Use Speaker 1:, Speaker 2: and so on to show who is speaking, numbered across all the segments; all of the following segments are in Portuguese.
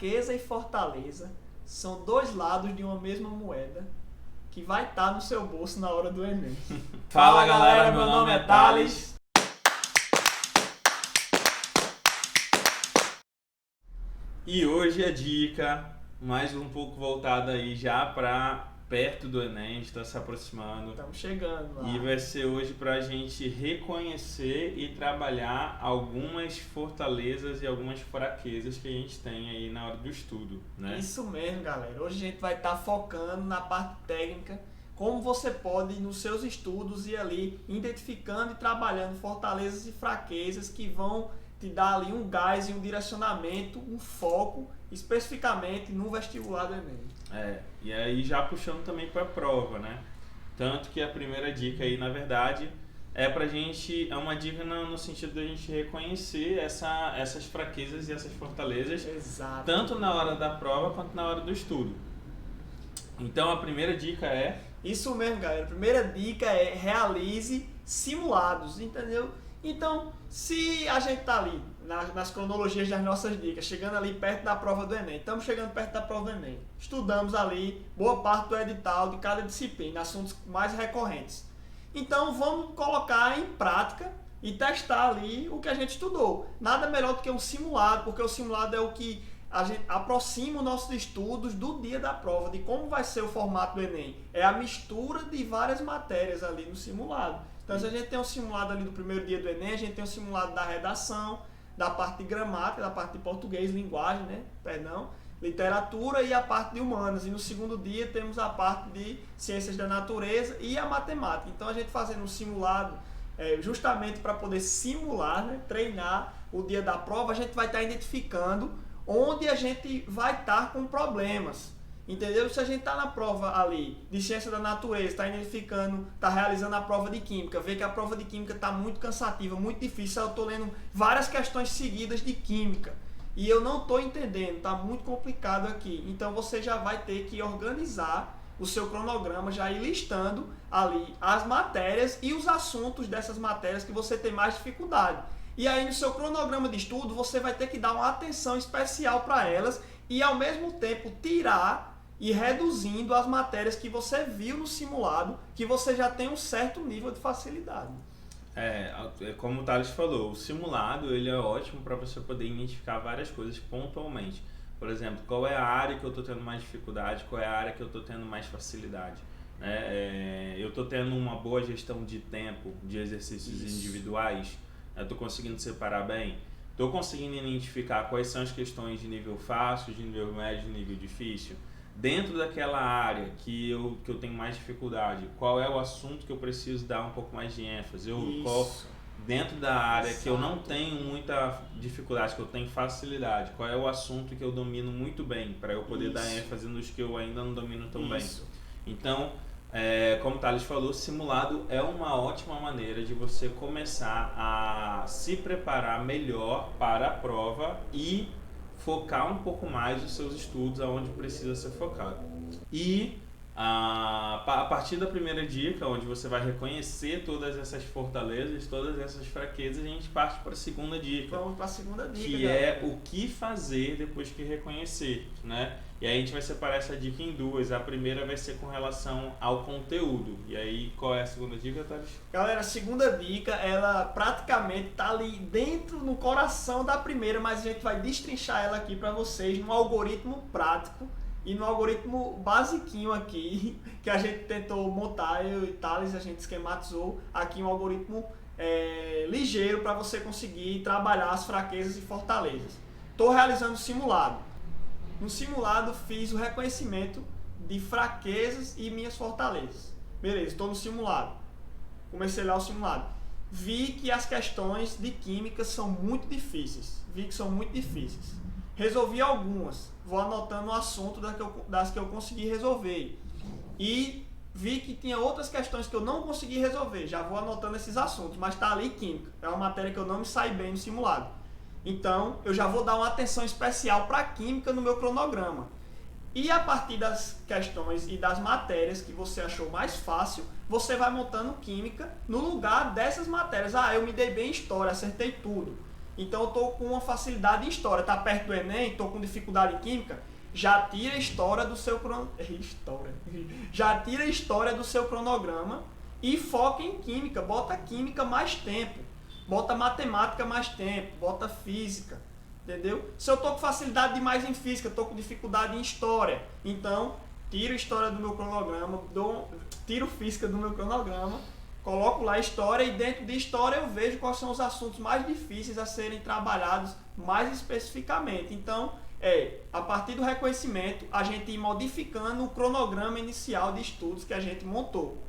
Speaker 1: fraqueza e fortaleza são dois lados de uma mesma moeda que vai estar no seu bolso na hora do Enem.
Speaker 2: Fala galera, meu nome é Thales. E hoje a dica, mais um pouco voltada aí já para perto do Enem, está se aproximando.
Speaker 1: Estamos chegando lá.
Speaker 2: E vai ser hoje para a gente reconhecer e trabalhar algumas fortalezas e algumas fraquezas que a gente tem aí na hora do estudo, né?
Speaker 1: Isso mesmo, galera. Hoje a gente vai estar focando na parte técnica, como você pode, nos seus estudos, ir ali identificando e trabalhando fortalezas e fraquezas que vão te dar ali um gás e um direcionamento, um foco, especificamente no vestibular do Enem.
Speaker 2: E aí já puxando também para a prova, né? Tanto que a primeira dica aí, na verdade, é pra gente, é uma dica no sentido da gente reconhecer essas fraquezas e essas fortalezas,
Speaker 1: Exato.
Speaker 2: tanto na hora da prova quanto na hora do estudo. Então a primeira dica é...
Speaker 1: Isso mesmo, galera. A primeira dica é realize simulados, entendeu? Então, se a gente tá ali nas cronologias das nossas dicas, chegando ali perto da prova do Enem, estamos chegando perto da prova do Enem, estudamos ali boa parte do edital de cada disciplina, assuntos mais recorrentes. Então, vamos colocar em prática e testar ali o que a gente estudou. Nada melhor do que um simulado, porque o simulado é o que a gente aproxima os nossos estudos do dia da prova, de como vai ser o formato do Enem. É a mistura de várias matérias ali no simulado. Então, se a gente tem um simulado ali do primeiro dia do Enem, a gente tem um simulado da redação, da parte de gramática, da parte de português, linguagem, literatura e a parte de humanas. E no segundo dia temos a parte de ciências da natureza e a matemática. Então, a gente fazendo um simulado justamente para poder simular, treinar o dia da prova, a gente vai estar identificando onde a gente vai estar com problemas. Entendeu? Se a gente está na prova ali de ciência da natureza, está identificando, está realizando a prova de química, vê que a prova de química está muito cansativa, muito difícil, eu estou lendo várias questões seguidas de química e eu não estou entendendo, está muito complicado aqui. Então você já vai ter que organizar o seu cronograma, já ir listando ali as matérias e os assuntos dessas matérias que você tem mais dificuldade. E aí no seu cronograma de estudo você vai ter que dar uma atenção especial para elas e ao mesmo tempo tirar e reduzindo as matérias que você viu no simulado, que você já tem um certo nível de facilidade.
Speaker 2: Como o Thales falou, o simulado ele é ótimo para você poder identificar várias coisas pontualmente. Por exemplo, qual é a área que eu estou tendo mais dificuldade, qual é a área que eu estou tendo mais facilidade. Eu estou tendo uma boa gestão de tempo, de exercícios individuais, estou conseguindo separar bem. Estou conseguindo identificar quais são as questões de nível fácil, de nível médio, de nível difícil. Dentro daquela área que eu tenho mais dificuldade, qual é o assunto que eu preciso dar um pouco mais de ênfase? Dentro da área que eu não tenho muita dificuldade, que eu tenho facilidade, qual é o assunto que eu domino muito bem, para eu poder dar ênfase nos que eu ainda não domino tão bem. Então, como o Thales falou, simulado é uma ótima maneira de você começar a se preparar melhor para a prova e focar um pouco mais os seus estudos aonde precisa ser focado. E a partir da primeira dica, onde você vai reconhecer todas essas fortalezas, todas essas fraquezas, a gente parte para a segunda dica.
Speaker 1: Vamos para a segunda dica,
Speaker 2: que é o que fazer depois que reconhecer, né? E aí a gente vai separar essa dica em duas. A primeira vai ser com relação ao conteúdo. E aí, qual é a segunda dica, Thales?
Speaker 1: Galera, a segunda dica, ela praticamente tá ali dentro, no coração da primeira, mas a gente vai destrinchar ela aqui para vocês num algoritmo prático e no algoritmo basiquinho aqui, que a gente tentou montar, eu e Thales, a gente esquematizou aqui um algoritmo ligeiro para você conseguir trabalhar as fraquezas e fortalezas. Estou realizando um simulado. No simulado fiz o reconhecimento de fraquezas e minhas fortalezas. Beleza, estou no simulado. Comecei lá o simulado. Vi que as questões de química são muito difíceis. Resolvi algumas. Vou anotando o assunto das que eu consegui resolver. E vi que tinha outras questões que eu não consegui resolver. Já vou anotando esses assuntos, mas está ali química. É uma matéria que eu não me saí bem no simulado. Então, eu já vou dar uma atenção especial para a química no meu cronograma. E a partir das questões e das matérias que você achou mais fácil, você vai montando química no lugar dessas matérias. Eu me dei bem em história, acertei tudo. Então eu estou com uma facilidade em história. Está perto do Enem, estou com dificuldade em química, já tira a história do seu já tira a história do seu cronograma e foca em química. Bota química mais tempo, bota matemática mais tempo, bota física, entendeu? Se eu estou com facilidade demais em física, estou com dificuldade em história, então tiro a história do meu cronograma, tiro física do meu cronograma, coloco lá história e dentro de história eu vejo quais são os assuntos mais difíceis a serem trabalhados mais especificamente. Então, a partir do reconhecimento, a gente ir modificando o cronograma inicial de estudos que a gente montou.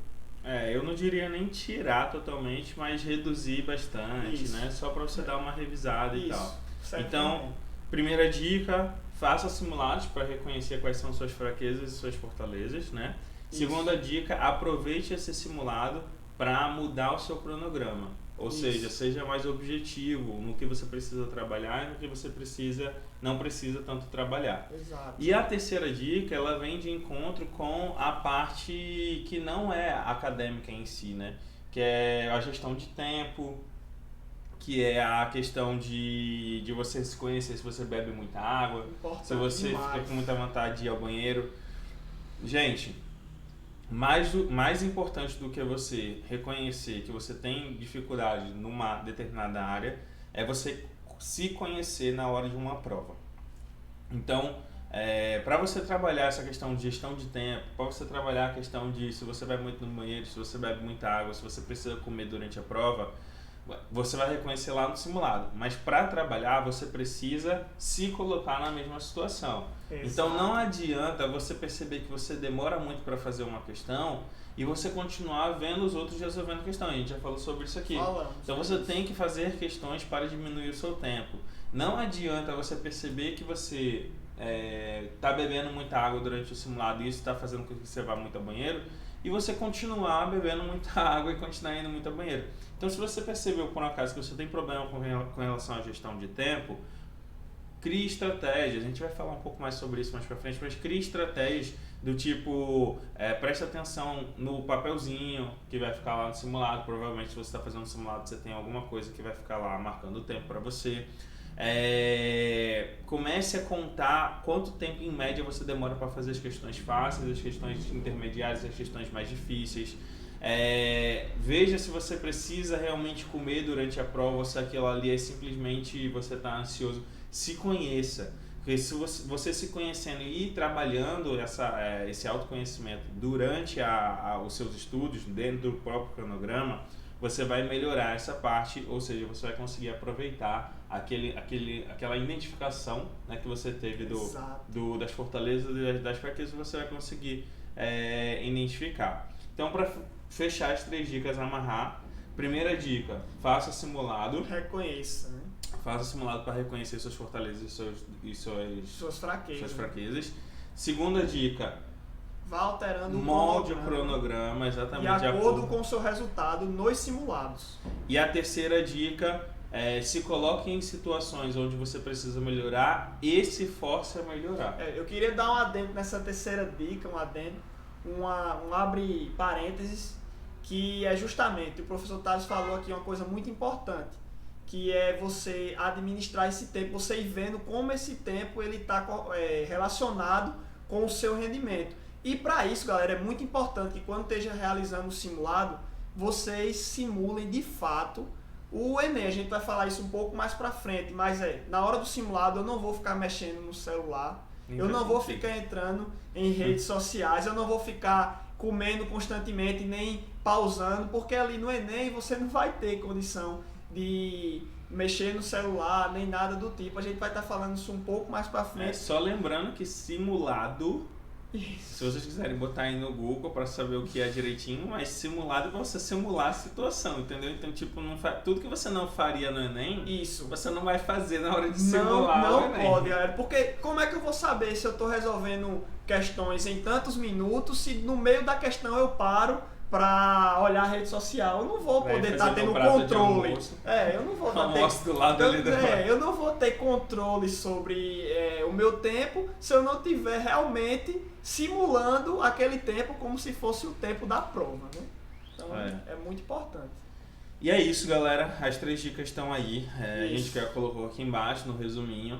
Speaker 2: Eu não diria nem tirar totalmente, mas reduzir bastante,
Speaker 1: Isso.
Speaker 2: né? Só para você dar uma revisada e tal.
Speaker 1: Certamente.
Speaker 2: Então, primeira dica, faça simulados para reconhecer quais são suas fraquezas e suas fortalezas, né?
Speaker 1: Isso.
Speaker 2: Segunda dica, aproveite esse simulado para mudar o seu cronograma. Ou seja, seja mais objetivo no que você precisa trabalhar e no que você não precisa tanto trabalhar.
Speaker 1: Exato.
Speaker 2: E a terceira dica, ela vem de encontro com a parte que não é acadêmica em si, né? Que é a gestão de tempo, que é a questão de você se conhecer, se você bebe muita água,
Speaker 1: Importante
Speaker 2: se você
Speaker 1: demais.
Speaker 2: fica com muita vontade de ir ao banheiro. Gente, mais importante do que você reconhecer que você tem dificuldade numa determinada área é você se conhecer na hora de uma prova. Então, para você trabalhar essa questão de gestão de tempo, para você trabalhar a questão de se você vai muito no banheiro, se você bebe muita água, se você precisa comer durante a prova, você vai reconhecer lá no simulado. Mas para trabalhar, você precisa se colocar na mesma situação.
Speaker 1: Exato.
Speaker 2: Então não adianta você perceber que você demora muito para fazer uma questão e você continuar vendo os outros resolvendo a questão. A gente já falou sobre isso aqui. Então você tem que fazer questões para diminuir o seu tempo. Não adianta você perceber que você está bebendo muita água durante o simulado e isso está fazendo com que você vá muito ao banheiro e você continuar bebendo muita água e continuar indo muito ao banheiro. Então se você percebeu por um acaso que você tem problema com relação à gestão de tempo, crie estratégias. A gente vai falar um pouco mais sobre isso mais pra frente, mas crie estratégias do tipo, preste atenção no papelzinho que vai ficar lá no simulado. Provavelmente se você está fazendo um simulado, você tem alguma coisa que vai ficar lá marcando o tempo para você. Comece a contar quanto tempo em média você demora para fazer as questões fáceis, as questões intermediárias e as questões mais difíceis. Veja se você precisa realmente comer durante a prova ou se aquilo ali é simplesmente você está ansioso. Se conheça, porque se você se conhecendo e trabalhando esse autoconhecimento durante os seus estudos, dentro do próprio cronograma, você vai melhorar essa parte, ou seja, você vai conseguir aproveitar aquela identificação, né, que você teve das fortalezas e das fraquezas, você vai conseguir identificar. Então, para fechar as 3 dicas, amarrar, primeira dica, faça simulado.
Speaker 1: Reconheça, né?
Speaker 2: Faça simulado para reconhecer suas fortalezas e
Speaker 1: suas fraquezas.
Speaker 2: Segunda dica,
Speaker 1: vá alterando
Speaker 2: molde o cronograma exatamente
Speaker 1: de acordo com o seu resultado nos simulados.
Speaker 2: E a terceira dica se coloque em situações onde você precisa melhorar e se force a melhorar.
Speaker 1: Eu queria dar um adendo nessa terceira dica, um abre parênteses, que é justamente, o professor Thales falou aqui uma coisa muito importante, que é você administrar esse tempo, você ir vendo como esse tempo ele está relacionado com o seu rendimento. E para isso, galera, é muito importante que quando esteja realizando o simulado, vocês simulem de fato o Enem. A gente vai falar isso um pouco mais para frente, mas na hora do simulado eu não vou ficar mexendo no celular, eu não vou ficar entrando em redes sociais, eu não vou ficar comendo constantemente, nem pausando, porque ali no Enem você não vai ter condição de mexer no celular, nem nada do tipo. A gente vai estar falando isso um pouco mais pra frente.
Speaker 2: Só lembrando que simulado, se vocês quiserem botar aí no Google para saber o que é direitinho, mas simulado é pra você simular a situação, entendeu? Então, tipo, tudo que você não faria no Enem, você não vai fazer na hora de simular o Enem.
Speaker 1: Não pode, galera, porque como é que eu vou saber se eu tô resolvendo questões em tantos minutos, se no meio da questão eu paro pra olhar a rede social? Eu não vou poder estar tendo controle. Eu não vou eu não vou ter controle sobre o meu tempo se eu não tiver realmente simulando aquele tempo como se fosse o tempo da prova, né? Então é muito importante.
Speaker 2: E é isso, galera. As 3 dicas estão aí. A gente
Speaker 1: Isso.
Speaker 2: já colocou aqui embaixo no resuminho.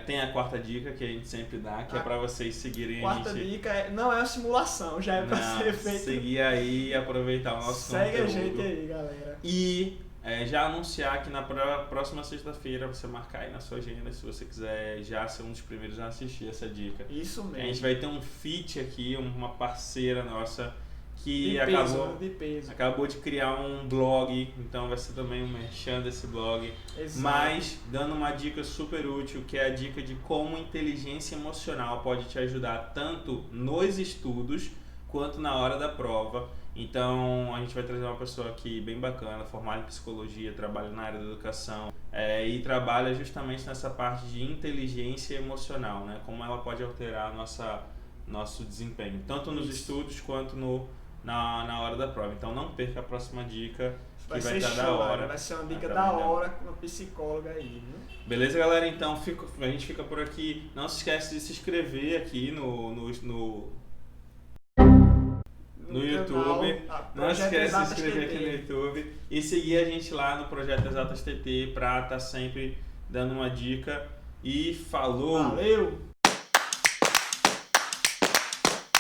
Speaker 2: Tem a 4ª dica que a gente sempre dá, que é para vocês seguirem a
Speaker 1: Quarta
Speaker 2: gente.
Speaker 1: dica não é uma simulação, já é para ser feito.
Speaker 2: Seguir aí e aproveitar o nosso
Speaker 1: Segue
Speaker 2: conteúdo.
Speaker 1: a gente aí, galera.
Speaker 2: E já anunciar que na próxima sexta-feira você marcar aí na sua agenda, se você quiser já ser um dos primeiros a assistir essa dica.
Speaker 1: Isso mesmo.
Speaker 2: A gente vai ter um feat aqui, uma parceira nossa que
Speaker 1: de peso.
Speaker 2: acabou de criar um blog, então vai ser também um merchan desse blog.
Speaker 1: Exato.
Speaker 2: Mas dando uma dica super útil, que é a dica de como inteligência emocional pode te ajudar tanto nos estudos quanto na hora da prova. Então a gente vai trazer uma pessoa aqui bem bacana, formada em psicologia, trabalha na área da educação e trabalha justamente nessa parte de inteligência emocional, né? Como ela pode alterar nosso desempenho, tanto nos estudos quanto na hora da prova. Então não perca a próxima dica, que vai estar da hora.
Speaker 1: Vai ser uma dica da hora com uma psicóloga aí, viu?
Speaker 2: Beleza, galera? Então a gente fica por aqui. Não se esquece de se inscrever aqui no YouTube. Não esquece de se inscrever aqui no YouTube e seguir a gente lá no Projeto Exatas TT pra estar sempre dando uma dica. E falou!
Speaker 1: Valeu!